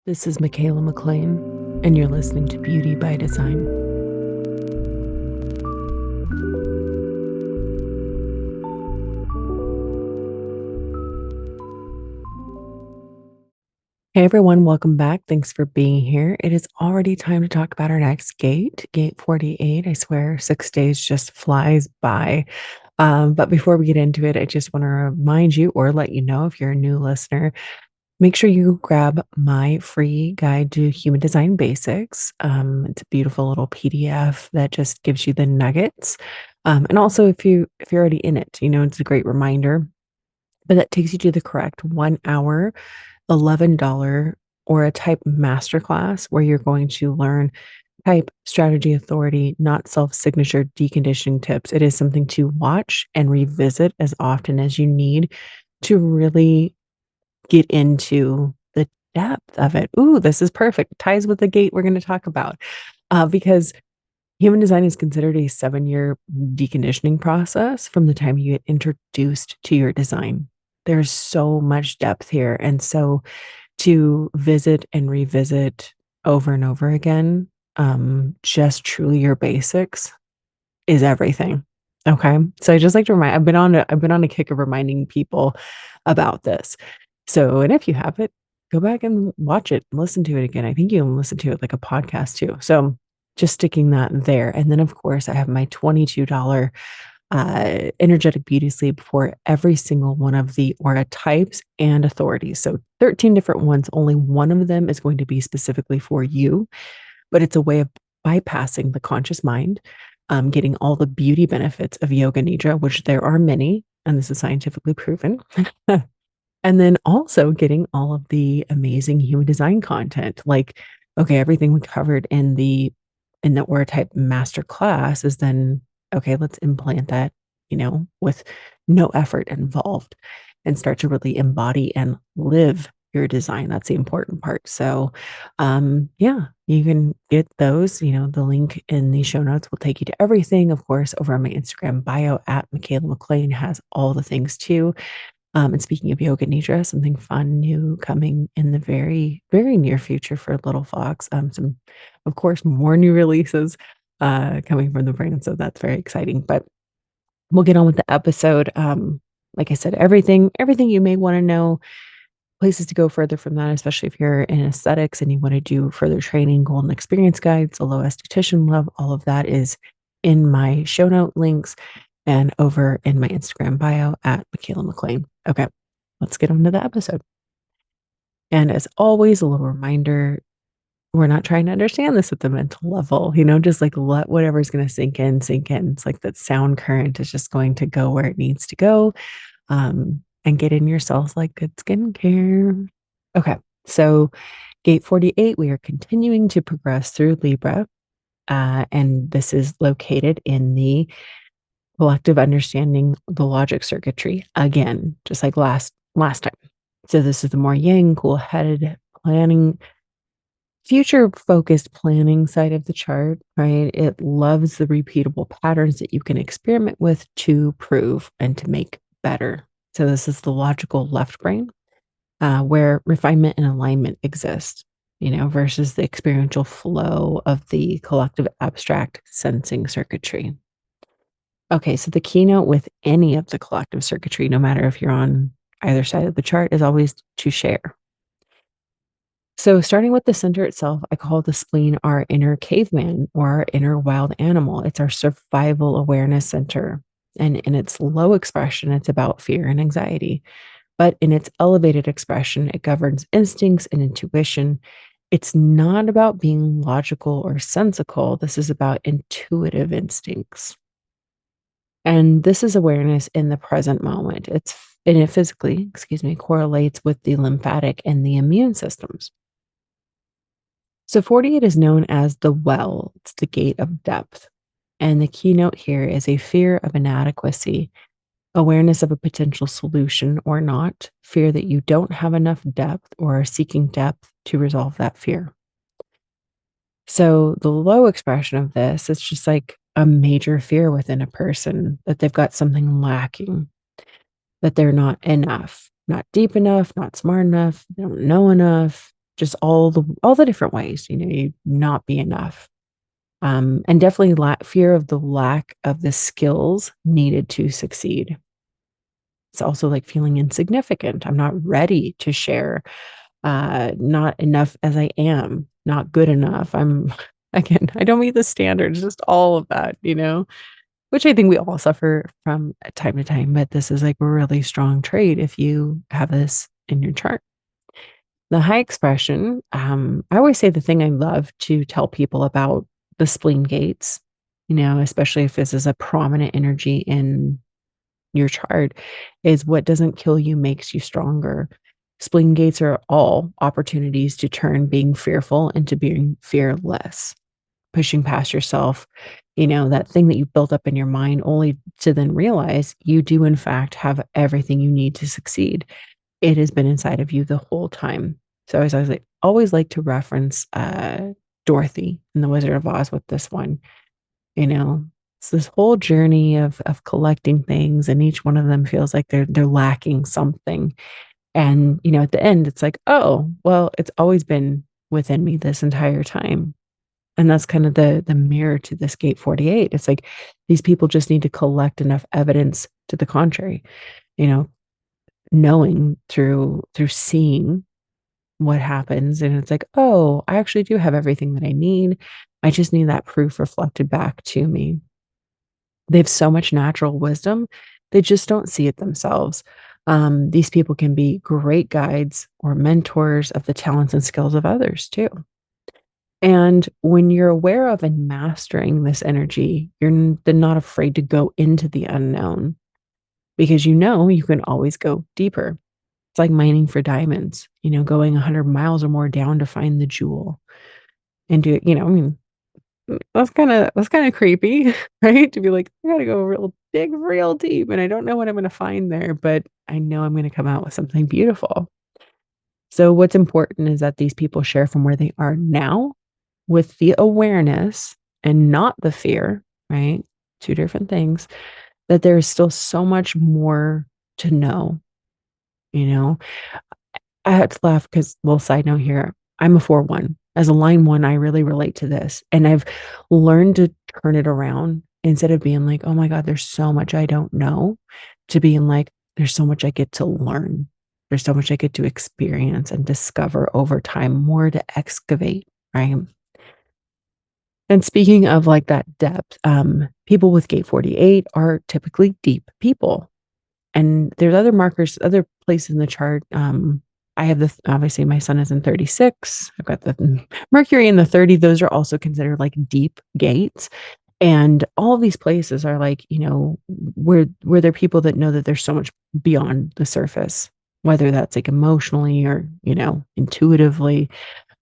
This is Michaela McLean, and you're listening to Beauty by Design. Hey everyone, welcome back. Thanks for being here. It is already time to talk about our next gate 48. I swear 6 days just flies by. But before we get into it, I just want to remind you or let you know if you're a new listener, make sure you grab my free guide to human design basics. It's a beautiful little PDF that just gives you the nuggets. And also if you're already in it, it's a great reminder. But that takes you to the correct 1 hour, $11 or a type masterclass where you're going to learn type strategy authority, not self-signature deconditioning tips. It is something to watch and revisit as often as you need to really get into the depth of it. Ooh, this is perfect. Ties with the gate we're going to talk about. Because human design is considered a 7-year deconditioning process from the time you get introduced to your design. There's so much depth here. And so to visit and revisit over and over again, just truly your basics is everything. Okay. So I just like to remind, I've been on a kick of reminding people about this. So, and if you have it, go back and watch it, listen to it again. I think you can listen to it like a podcast too. So just sticking that there. And then of course I have my $22 energetic beauty sleep for every single one of the aura types and authorities. So 13 different ones, only one of them is going to be specifically for you, but it's a way of bypassing the conscious mind, getting all the beauty benefits of yoga nidra, which there are many, and this is scientifically proven. And then also getting all of the amazing human design content. Like, okay, everything we covered in the aura type master class is then okay, let's implant that, with no effort involved and start to really embody and live your design. That's the important part. So yeah, you can get those, the link in the show notes will take you to everything. Of course, over on my Instagram bio at Michaela McLean has all the things too. And speaking of yoga nidra, something fun new coming in the very, very near future for Little Fox. Some, of course, more new releases coming from the brand. So that's very exciting. But we'll get on with the episode. Like I said, everything you may want to know, places to go further from that, especially if you're in aesthetics and you want to do further training, golden experience guides, a low esthetician love, all of that is in my show note links and over in my Instagram bio at Michaela McLean. Okay, let's get on to the episode. And as always, a little reminder, we're not trying to understand this at the mental level, just like let whatever's going to sink in, sink in. It's like that sound current is just going to go where it needs to go. And get in your cells like good skincare. Okay, so gate 48, we are continuing to progress through Libra. And this is located in the collective understanding, the logic circuitry, again, just like last time. So this is the more yang, cool-headed planning, future-focused planning side of the chart, right? It loves the repeatable patterns that you can experiment with to prove and to make better. So this is the logical left brain, where refinement and alignment exist, versus the experiential flow of the collective abstract sensing circuitry. Okay, so the keynote with any of the collective circuitry, no matter if you're on either side of the chart, is always to share. So starting with the center itself, I call the spleen our inner caveman or our inner wild animal. It's our survival awareness center. And in its low expression, it's about fear and anxiety. But in its elevated expression, it governs instincts and intuition. It's not about being logical or sensical. This is about intuitive instincts. And this is awareness in the present moment. And it physically, correlates with the lymphatic and the immune systems. So 48 is known as the well. It's the gate of depth. And the keynote here is a fear of inadequacy, awareness of a potential solution or not, fear that you don't have enough depth or are seeking depth to resolve that fear. So the low expression of this is just like a major fear within a person that they've got something lacking, that they're not enough, not deep enough, not smart enough, they don't know enough. just all the different ways, you not be enough. And definitely fear of the lack of the skills needed to succeed. It's also like feeling insignificant. I'm not ready to share, not enough as I am, not good enough. Again, I don't meet the standards, just all of that, which I think we all suffer from time to time. But this is like a really strong trait if you have this in your chart. The high expression, I always say the thing I love to tell people about the spleen gates, especially if this is a prominent energy in your chart, is what doesn't kill you makes you stronger. Spleen gates are all opportunities to turn being fearful into being fearless, pushing past yourself, that thing that you built up in your mind, only to then realize you do, in fact, have everything you need to succeed. It has been inside of you the whole time. So I always like to reference Dorothy in The Wizard of Oz with this one. You know, it's this whole journey of collecting things, and each one of them feels like they're lacking something. And at the end, it's like, oh, well, it's always been within me this entire time. And that's kind of the mirror to this gate 48. It's like these people just need to collect enough evidence to the contrary, you know, knowing through seeing what happens. And it's like, oh, I actually do have everything that I need. I just need that proof reflected back to me. They have so much natural wisdom, they just don't see it themselves. These people can be great guides or mentors of the talents and skills of others too. And when you're aware of and mastering this energy, you're then not afraid to go into the unknown because you can always go deeper. It's like mining for diamonds, going 100 miles or more down to find the jewel. And I mean, that's kind of creepy, right? To be like, I gotta go dig real deep, and I don't know what I'm gonna find there, but I know I'm gonna come out with something beautiful. So what's important is that these people share from where they are now with the awareness and not the fear, right? Two different things, that there is still so much more to know, you know? I had to laugh because, little side note here, I'm a 4-1. As a line one, I really relate to this. And I've learned to turn it around instead of being like, oh my God, there's so much I don't know, to being like, there's so much I get to learn. There's so much I get to experience and discover over time, more to excavate, right? And speaking of like that depth, people with gate 48 are typically deep people. And there's other markers, other places in the chart. I have obviously my sun is in 36. I've got the Mercury in the 30. Those are also considered like deep gates. And all of these places are like, where there are people that know that there's so much beyond the surface, whether that's like emotionally or, intuitively.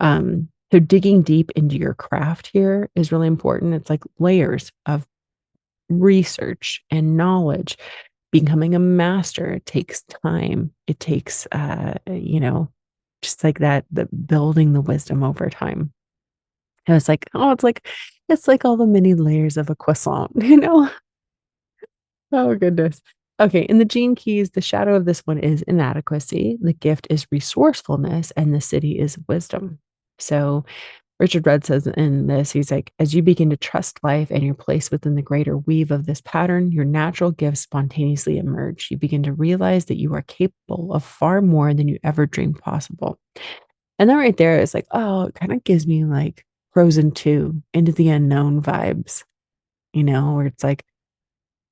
So digging deep into your craft here is really important. It's like layers of research and knowledge. Becoming a master, it takes time. It takes, just like that, the building the wisdom over time. And it's like, oh, it's like all the many layers of a croissant, Oh goodness. Okay, in the gene keys, the shadow of this one is inadequacy. The gift is resourcefulness, and the city is wisdom. So Richard Rudd says in this, he's like, as you begin to trust life and your place within the greater weave of this pattern, your natural gifts spontaneously emerge. You begin to realize that you are capable of far more than you ever dreamed possible. And that right there is like, oh, it kind of gives me like Frozen 2 into the unknown vibes, where it's like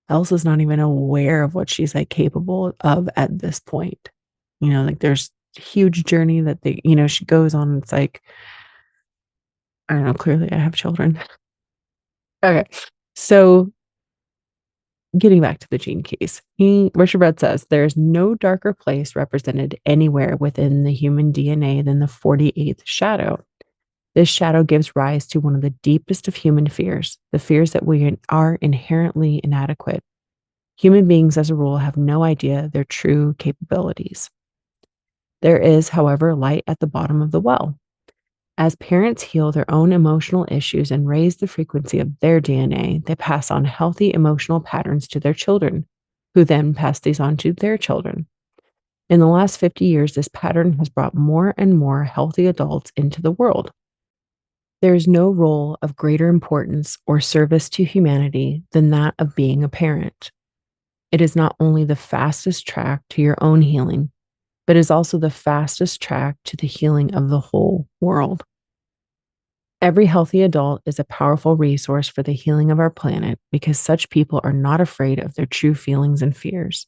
Elsa's not even aware of what she's like capable of at this point. Like there's a huge journey that she goes on. It's like, I don't know, clearly I have children. Okay. So getting back to the gene keys, Richard Rudd says there's no darker place represented anywhere within the human DNA than the 48th shadow. This shadow gives rise to one of the deepest of human fears, the fears that we are inherently inadequate. Human beings, as a rule, have no idea their true capabilities. There is, however, light at the bottom of the well. As parents heal their own emotional issues and raise the frequency of their DNA, they pass on healthy emotional patterns to their children, who then pass these on to their children. In the last 50 years, this pattern has brought more and more healthy adults into the world. There is no role of greater importance or service to humanity than that of being a parent. It is not only the fastest track to your own healing, but is also the fastest track to the healing of the whole world. Every healthy adult is a powerful resource for the healing of our planet because such people are not afraid of their true feelings and fears.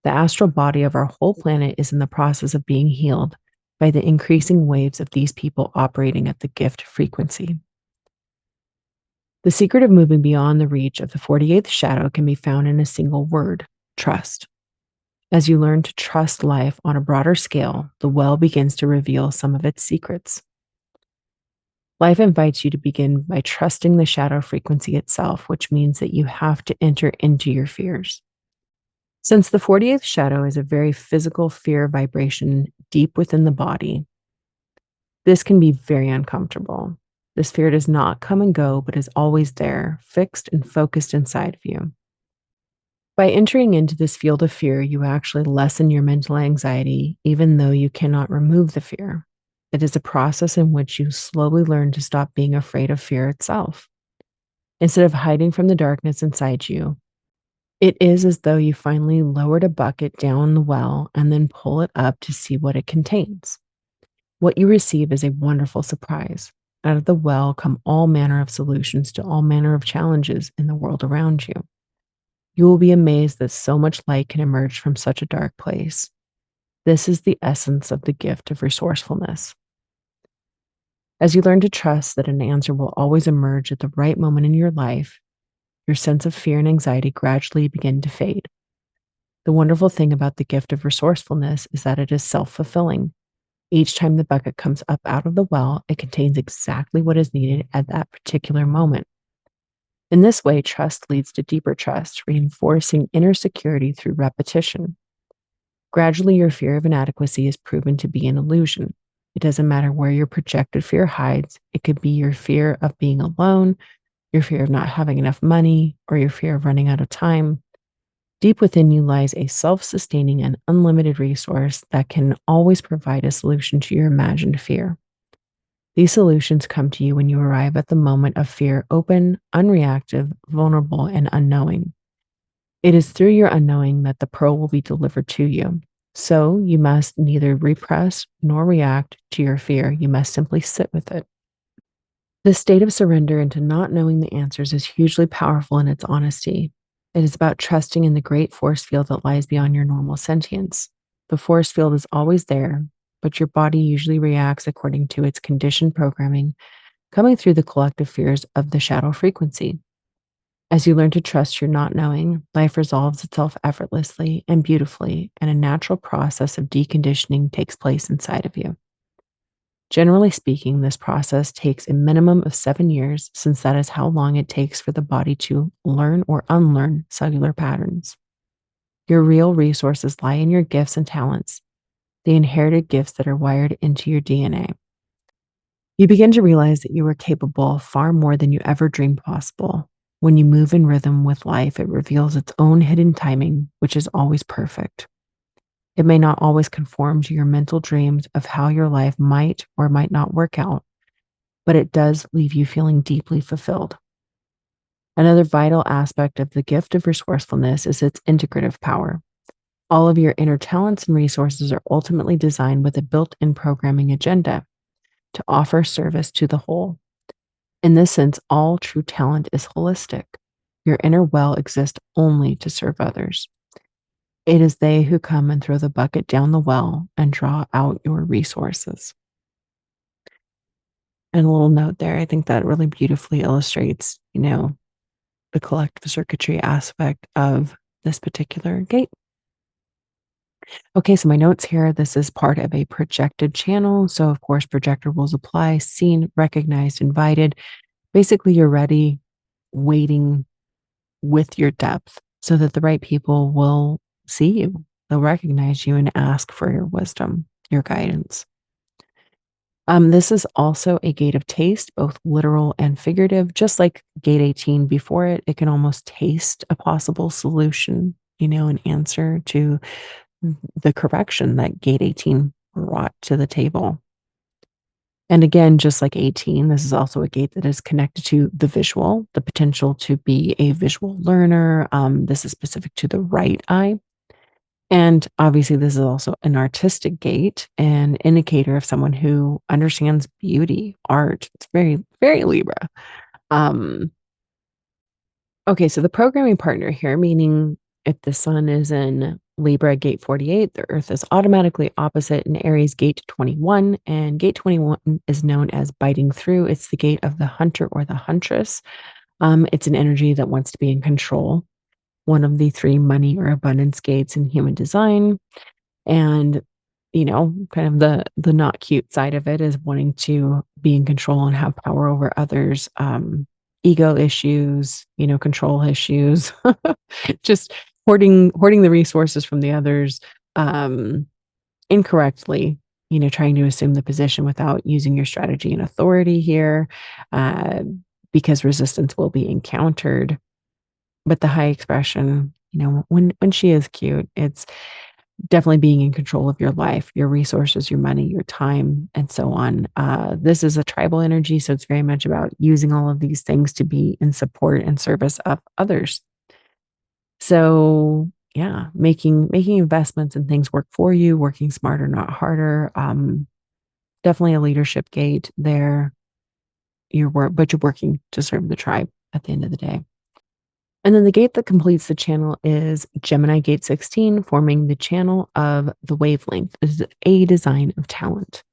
The astral body of our whole planet is in the process of being healed by the increasing waves of these people operating at the gift frequency. The secret of moving beyond the reach of the 48th shadow can be found in a single word: trust. As you learn to trust life on a broader scale, the well begins to reveal some of its secrets. Life invites you to begin by trusting the shadow frequency itself, which means that you have to enter into your fears. Since the 48th shadow is a very physical fear vibration deep within the body, this can be very uncomfortable. This fear does not come and go, but is always there, fixed and focused inside of you. By entering into this field of fear, you actually lessen your mental anxiety, even though you cannot remove the fear. It is a process in which you slowly learn to stop being afraid of fear itself. Instead of hiding from the darkness inside you, it is as though you finally lowered a bucket down the well and then pull it up to see what it contains. What you receive is a wonderful surprise. Out of the well come all manner of solutions to all manner of challenges in the world around you. You will be amazed that so much light can emerge from such a dark place. This is the essence of the gift of resourcefulness. As you learn to trust that an answer will always emerge at the right moment in your life, your sense of fear and anxiety gradually begin to fade. The wonderful thing about the gift of resourcefulness is that it is self fulfilling. Each time the bucket comes up out of the well, it contains exactly what is needed at that particular moment. In this way, trust leads to deeper trust, reinforcing inner security through repetition. Gradually, your fear of inadequacy is proven to be an illusion. It doesn't matter where your projected fear hides. It could be your fear of being alone, your fear of not having enough money, or your fear of running out of time. Deep within you lies a self sustaining and unlimited resource that can always provide a solution to your imagined fear. These solutions come to you when you arrive at the moment of fear, open, unreactive, vulnerable, and unknowing. It is through your unknowing that the pearl will be delivered to you. So you must neither repress nor react to your fear. You must simply sit with it. This state of surrender into not knowing the answers is hugely powerful in its honesty. It is about trusting in the great force field that lies beyond your normal sentience. The force field is always there, but your body usually reacts according to its conditioned programming, coming through the collective fears of the shadow frequency. As you learn to trust your not knowing, life resolves itself effortlessly and beautifully, and a natural process of deconditioning takes place inside of you. Generally speaking, this process takes a minimum of 7 years, since that is how long it takes for the body to learn or unlearn cellular patterns. Your real resources lie in your gifts and talents, the inherited gifts that are wired into your DNA. You begin to realize that you are capable of far more than you ever dreamed possible. When you move in rhythm with life, it reveals its own hidden timing, which is always perfect. It may not always conform to your mental dreams of how your life might or might not work out, but it does leave you feeling deeply fulfilled. Another vital aspect of the gift of resourcefulness is its integrative power. All of your inner talents and resources are ultimately designed with a built in programming agenda to offer service to the whole. In this sense, all true talent is holistic. Your inner well exists only to serve others. It is they who come and throw the bucket down the well and draw out your resources. And a little note there, I think that really beautifully illustrates, the collective circuitry aspect of this particular gate. Okay, so my notes here, this is part of a projected channel. So, of course, projector rules apply: seen, recognized, invited. Basically, you're ready, waiting with your depth so that the right people will see you. They'll recognize you and ask for your wisdom, your guidance. This is also a gate of taste, both literal and figurative. Just like gate 18 before it, it can almost taste a possible solution, an answer to the correction that gate 18 brought to the table. And again, just like 18, this is also a gate that is connected to the visual, the potential to be a visual learner. This is specific to the right eye. And obviously, this is also an artistic gate, an indicator of someone who understands beauty, art. It's very, very Libra. Um, okay, so the programming partner here, meaning if the sun is in Libra gate 48, the earth is automatically opposite in Aries gate 21. And gate 21 is known as biting through. It's the gate of the hunter or the huntress. It's an energy that wants to be in control, one of the three money or abundance gates in human design. And, kind of the not cute side of it is wanting to be in control and have power over others, ego issues, control issues, just hoarding the resources from the others, um, incorrectly, trying to assume the position without using your strategy and authority here, uh, because resistance will be encountered. But the high expression, when she is cute, it's definitely being in control of your life, your resources, your money, your time, and so on. This is a tribal energy, so it's very much about using all of these things to be in support and service of others. So yeah, making investments and things work for you, working smarter, not harder. Definitely a leadership gate there. But you're working to serve the tribe at the end of the day. And then the gate that completes the channel is Gemini gate 16, forming the channel of the wavelength. This is a design of talent.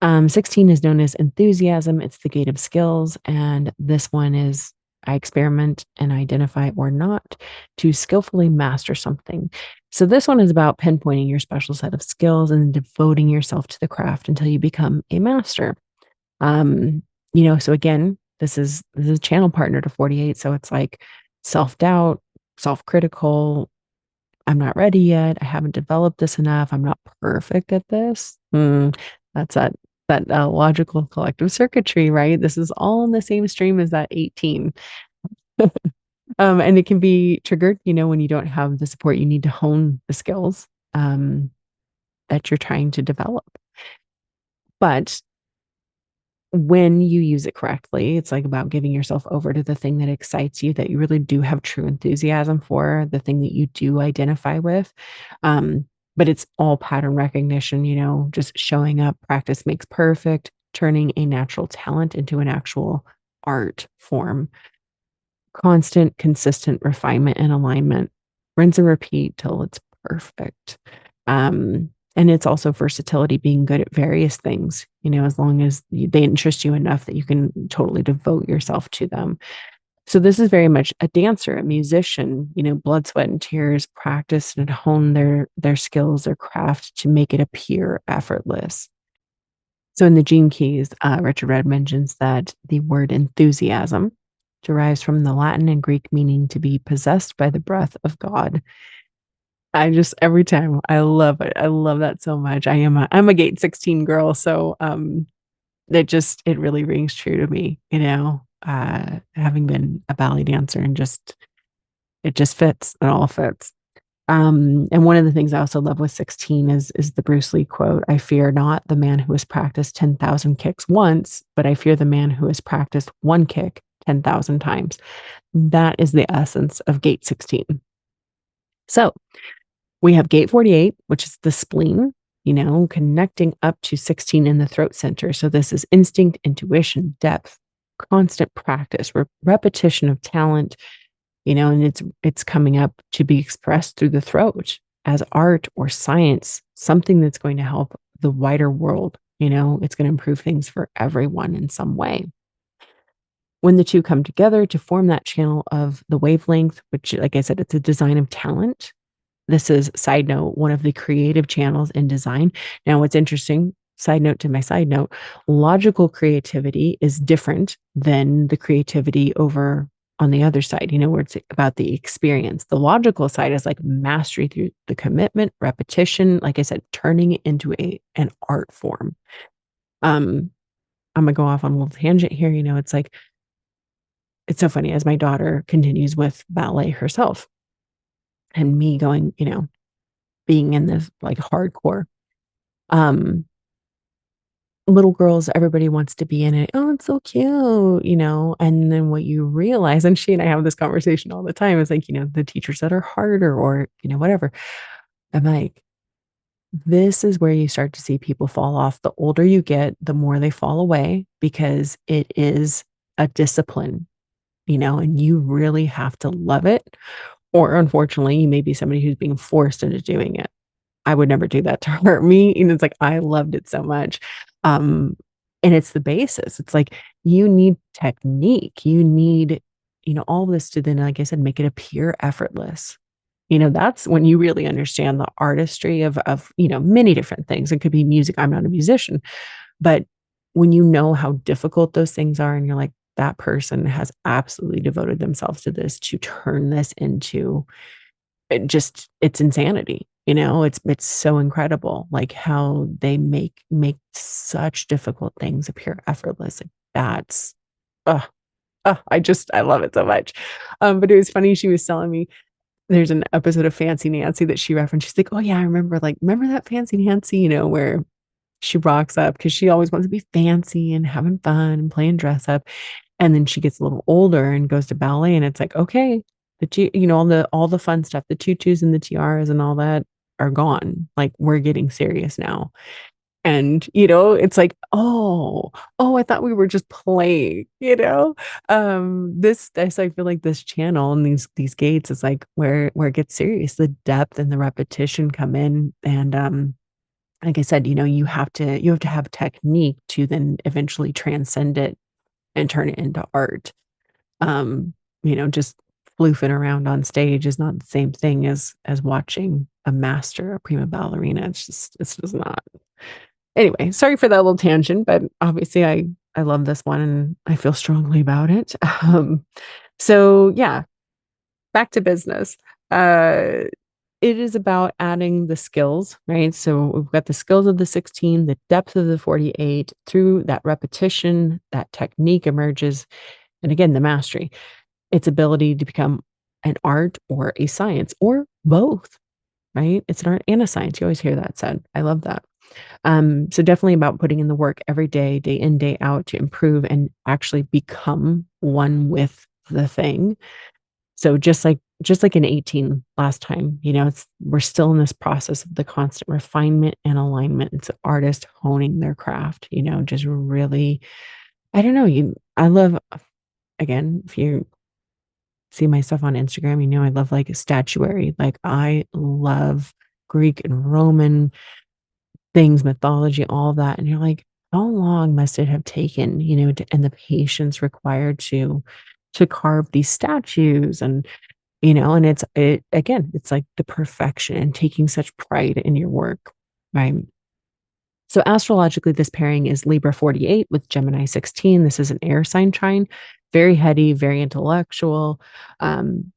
16 is known as enthusiasm. It's the gate of skills. And this one is I experiment and identify or not to skillfully master something. So this one is about pinpointing your special set of skills and devoting yourself to the craft until you become a master. Um, so again, this is a channel partner to 48. So it's like self-doubt, self-critical. I'm not ready yet. I haven't developed this enough. I'm not perfect at this. That's that logical collective circuitry, right? This is all in the same stream as that 18. And it can be triggered, when you don't have the support you need to hone the skills that you're trying to develop. But when you use it correctly, it's like about giving yourself over to the thing that excites you, that you really do have true enthusiasm for, the thing that you do identify with. But it's all pattern recognition, just showing up, practice makes perfect, turning a natural talent into an actual art form. Constant, consistent refinement and alignment. Rinse and repeat till it's perfect. And it's also versatility, being good at various things, as long as they interest you enough that you can totally devote yourself to them. So this is very much a dancer, a musician, blood, sweat, and tears, practice and hone their skills, their craft to make it appear effortless. So in the Gene Keys, Richard Red mentions that the word enthusiasm derives from the Latin and Greek meaning to be possessed by the breath of God. Every time I love it. I love that so much. I'm a gate 16 girl, so it really rings true to me, having been a ballet dancer, and it just fits. It all fits. And one of the things I also love with 16 is the Bruce Lee quote, "I fear not the man who has practiced 10,000 kicks once, but I fear the man who has practiced one kick 10,000 times." That is the essence of gate 16. So we have gate 48, which is the spleen, connecting up to 16 in the throat center. So this is instinct, intuition, depth, constant practice, repetition of talent, and it's coming up to be expressed through the throat as art or science, something that's going to help the wider world. It's going to improve things for everyone in some way. When the two come together to form that channel of the wavelength, which, like I said, it's a design of talent. This is, side note, one of the creative channels in design. Now, what's interesting, side note to my side note, logical creativity is different than the creativity over on the other side, where it's about the experience. The logical side is like mastery through the commitment, repetition, like I said, turning it into an art form. I'm gonna go off on a little tangent here. It's like, it's so funny as my daughter continues with ballet herself, and me going, being in this, like, hardcore. Um, Little girls, everybody wants to be in it. "Oh, it's so cute," and then what you realize, and she and I have this conversation all the time, is like, the teachers that are harder or, whatever. I'm like, this is where you start to see people fall off. The older you get, the more they fall away because it is a discipline, and you really have to love it. Or unfortunately, you may be somebody who's being forced into doing it. I would never do that to her. Me, it's like I loved it so much. Um, and it's the basis. It's like you need technique. You need, all of this to then, like I said, make it appear effortless. That's when you really understand the artistry of, many different things. It could be music. I'm not a musician, but when you know how difficult those things are and you're like, that person has absolutely devoted themselves to this to turn this into it's insanity. It's so incredible, like, how they make such difficult things appear effortless. Like, that's ugh, I love it so much. But it was funny, she was telling me there's an episode of Fancy Nancy that she referenced. She's like, "Oh, yeah, I remember, like, remember that Fancy Nancy," where she rocks up because she always wants to be fancy and having fun and playing dress up. And then she gets a little older and goes to ballet, and it's like, okay, all the fun stuff, the tutus and the tiaras and all that are gone. Like, we're getting serious now. And, it's like, oh, I thought we were just playing. This I feel like this channel and these gates is like where it gets serious. The depth and the repetition come in. And like I said, you have to have technique to then eventually transcend it and turn it into art. Just floofing around on stage is not the same thing as watching a master, a prima ballerina. It's just not. Anyway, sorry for that little tangent, but obviously I love this one and I feel strongly about it. So yeah, back to business. Uh, it is about adding the skills, right? So we've got the skills of the 16, the depth of the 48. Through that repetition, that technique emerges, and again, the mastery, its ability to become an art or a science or both, right? It's an art and a science. You always hear that said. I love that. So definitely about putting in the work every day in, day out to improve and actually become one with the thing. So just like in 18 last time, we're still in this process of the constant refinement and alignment. It's an artist honing their craft, just really, I don't know, I love, again, if you see my stuff on Instagram, I love like statuary. Like, I love Greek and Roman things, mythology, all of that. And you're like, how long must it have taken, and the patience required to carve these statues and it again, it's like the perfection and taking such pride in your work, right? So astrologically, this pairing is Libra 48 with Gemini 16. This is an air sign trine, very heady, very intellectual.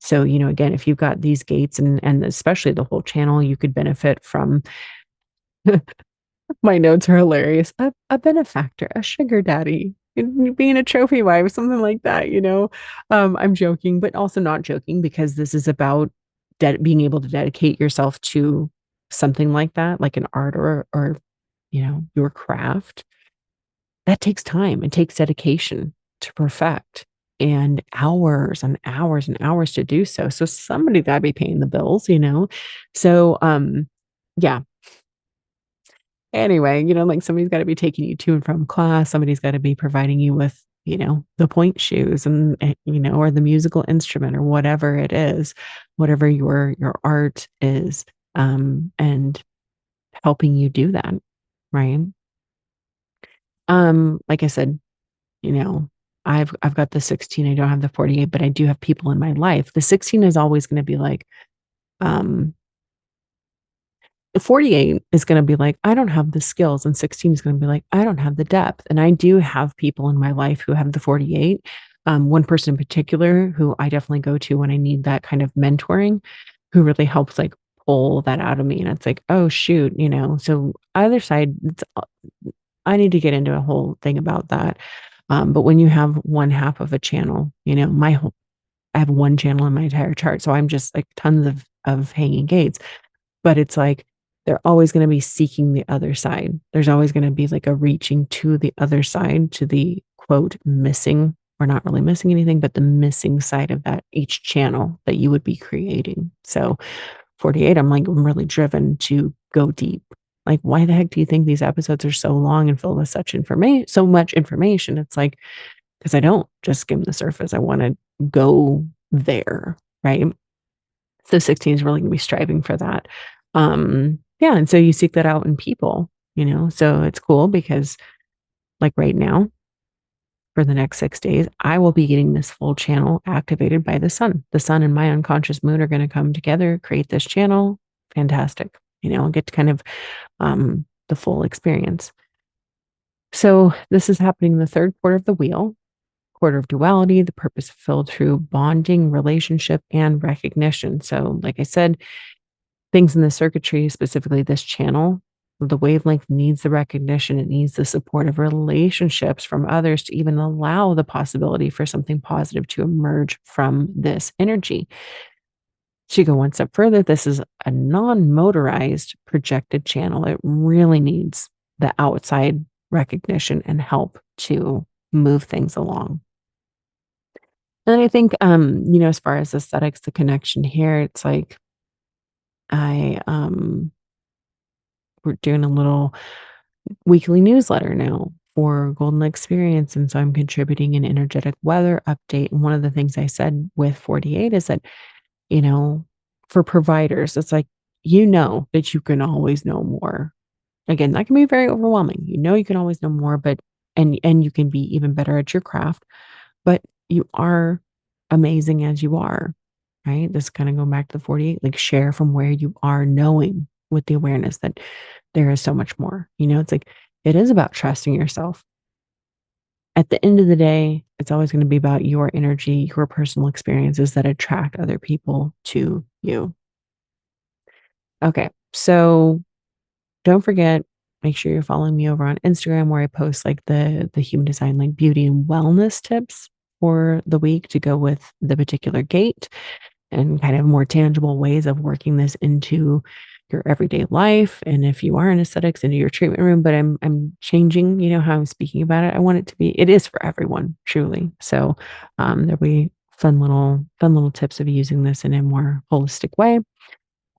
So, again, if you've got these gates and especially the whole channel, you could benefit from my notes are hilarious. A benefactor, a sugar daddy, being a trophy wife, something like that. I'm joking, but also not joking because this is about being able to dedicate yourself to something like that, like an art or your craft. That takes time. It takes dedication to perfect and hours and hours and hours to do so. So somebody gotta be paying the bills. So yeah, anyway, like somebody's got to be taking you to and from class. Somebody's got to be providing you with, the point shoes and or the musical instrument or whatever it is, whatever your art is, and helping you do that, right? Like I said, you know, I've got the 16. I don't have the 48, but I do have people in my life. The 16 is always going to be like, um, 48 is going to be like, I don't have the skills. And 16 is going to be like, I don't have the depth. And I do have people in my life who have the 48. One person in particular who I definitely go to when I need that kind of mentoring, who really helps like pull that out of me. And it's like, oh, shoot. So either side, I need to get into a whole thing about that. But when you have one half of a channel, I have one channel in my entire chart. So I'm just like tons of hanging gates. but it's like they're always going to be seeking the other side. There's always going to be like a reaching to the other side, to the quote missing, or not really missing anything, but the missing side of that each channel that you would be creating. So 48, I'm really driven to go deep. Like, why the heck do you think these episodes are so long and filled with so much information? It's like, because I don't just skim the surface. I want to go there, right? So 16 is really going to be striving for that. Yeah, and so you seek that out in people, so it's cool because like right now, for the next 6 days, I will be getting this full channel activated by the sun. The sun and my unconscious moon are going to come together, create this channel. Fantastic. I'll get to kind of the full experience. So this is happening in the third quarter of the wheel, quarter of duality, the purpose fulfilled through bonding, relationship, and recognition. So, like I said, things in the circuitry, specifically this channel, the wavelength needs the recognition. It needs the support of relationships from others to even allow the possibility for something positive to emerge from this energy. To go one step further, this is a non-motorized projected channel. It really needs the outside recognition and help to move things along. And I think, as far as aesthetics, the connection here, it's like we're doing a little weekly newsletter now for Golden Experience. And so I'm contributing an energetic weather update. And one of the things I said with 48 is that, you know, for providers, it's like, that you can always know more. Again, that can be very overwhelming. You can always know more, but and you can be even better at your craft, but you are amazing as you are, right? This kind of going back to the 48, like share from where you are, knowing with the awareness that there is so much more. It's like it is about trusting yourself. At the end of the day, it's always going to be about your energy, your personal experiences that attract other people to you. Okay. So don't forget, make sure you're following me over on Instagram where I post like the human design, like beauty and wellness tips for the week to go with the particular gate, and kind of more tangible ways of working this into your everyday life. And if you are in aesthetics, into your treatment room, but I'm changing, how I'm speaking about it. I want it is for everyone, truly. So there'll be fun little tips of using this in a more holistic way.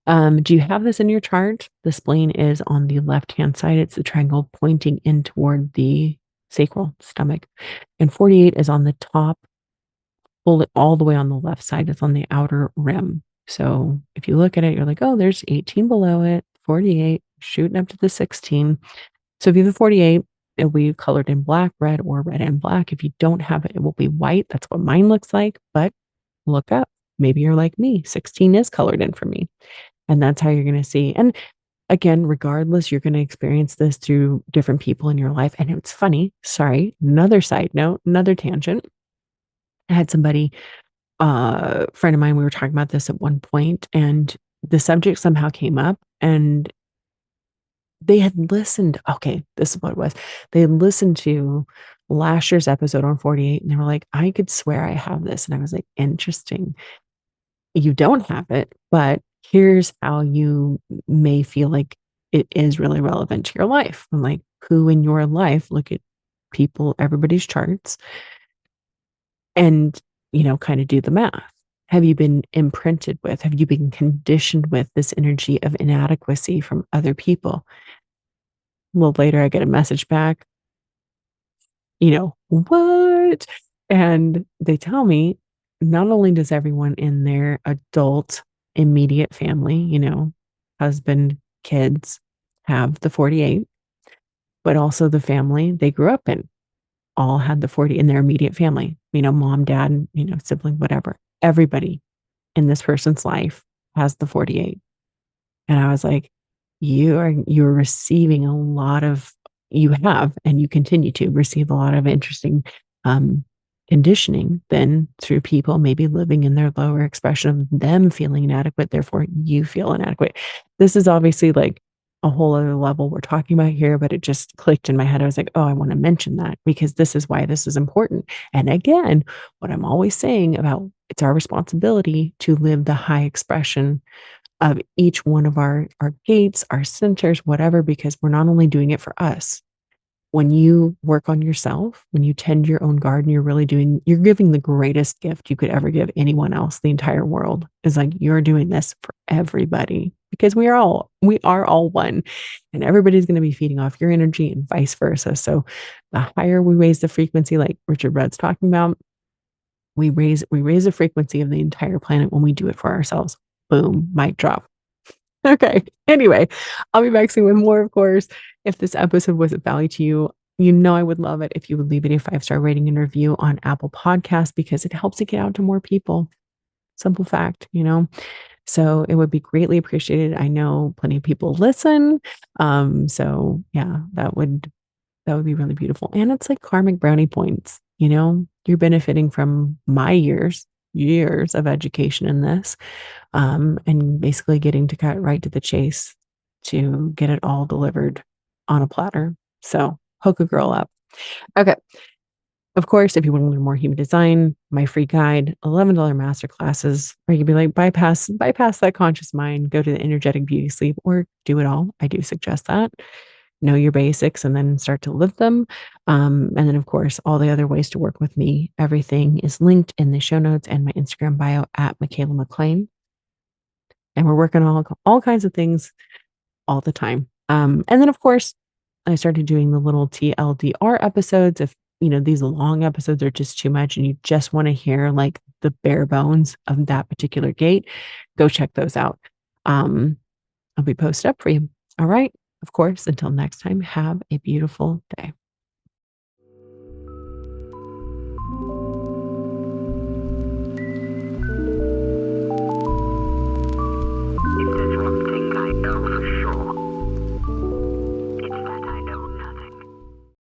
Do you have this in your chart? The spleen is on the left-hand side. It's the triangle pointing in toward the sacral stomach. And 48 is on the top, pull it all the way on the left side. It's on the outer rim. So if you look at it, you're like, oh, there's 18 below it, 48, shooting up to the 16. So if you have a 48, it'll be colored in black, red, or red and black. If you don't have it, it will be white. That's what mine looks like. But look up. Maybe you're like me. 16 is colored in for me. And that's how you're going to see. And again, regardless, you're going to experience this through different people in your life. And it's funny. Sorry. Another side note, another tangent. I had somebody, friend of mine, we were talking about this at one point, and the subject somehow came up, and they had listened. Okay, this is what it was. They had listened to last year's episode on 48, and they were like, I could swear I have this. And I was like, interesting. You don't have it, but here's how you may feel like it is really relevant to your life. I'm like, who in your life, look at people, everybody's charts, and, kind of do the math. Have you been imprinted with, have you been conditioned with this energy of inadequacy from other people? A little later, I get a message back, what? And they tell me not only does everyone in their adult immediate family, husband, kids, have the 48, but also the family they grew up in all had the 40 in their immediate family, mom, dad, sibling, whatever. Everybody in this person's life has the 48. And I was like, you're receiving a lot of, you have, and you continue to receive a lot of interesting conditioning then through people maybe living in their lower expression of them feeling inadequate, therefore you feel inadequate. This is obviously like a whole other level we're talking about here, but it just clicked in my head. I was like, oh, I want to mention that because this is why this is important. And again, what I'm always saying about it's our responsibility to live the high expression of each one of our gates, our centers, whatever, because we're not only doing it for us. When you work on yourself, when you tend your own garden, you're giving the greatest gift you could ever give anyone else. The entire world is like, you're doing this for everybody because we are all one, and everybody's going to be feeding off your energy and vice versa. So the higher we raise the frequency, like Richard Rudd's talking about, we raise the frequency of the entire planet when we do it for ourselves. Boom, mic drop. Okay. Anyway, I'll be back soon with more, of course. If this episode was of value to you, you know I would love it if you would leave it a 5-star rating and review on Apple Podcasts because it helps it get out to more people. Simple fact, you know? So it would be greatly appreciated. I know plenty of people listen. So yeah, that would be really beautiful. And it's like karmic brownie points, you know? You're benefiting from my years of education in this, and basically getting to cut right to the chase to get it all delivered on a platter. So hook a girl up. Okay. Of course, if you want to learn more human design, my free guide, $11 master classes, or you can be like, bypass that conscious mind, go to the energetic beauty sleep, or do it all. I do suggest that. Know your basics and then start to live them. And then, of course, all the other ways to work with me. Everything is linked in the show notes and my Instagram bio at Michaela McLean. And we're working on all kinds of things all the time. And then, of course, I started doing the little TLDR episodes. If these long episodes are just too much and you just want to hear like the bare bones of that particular gate, go check those out. I'll be posted up for you. All right. Of course, until next time, have a beautiful day.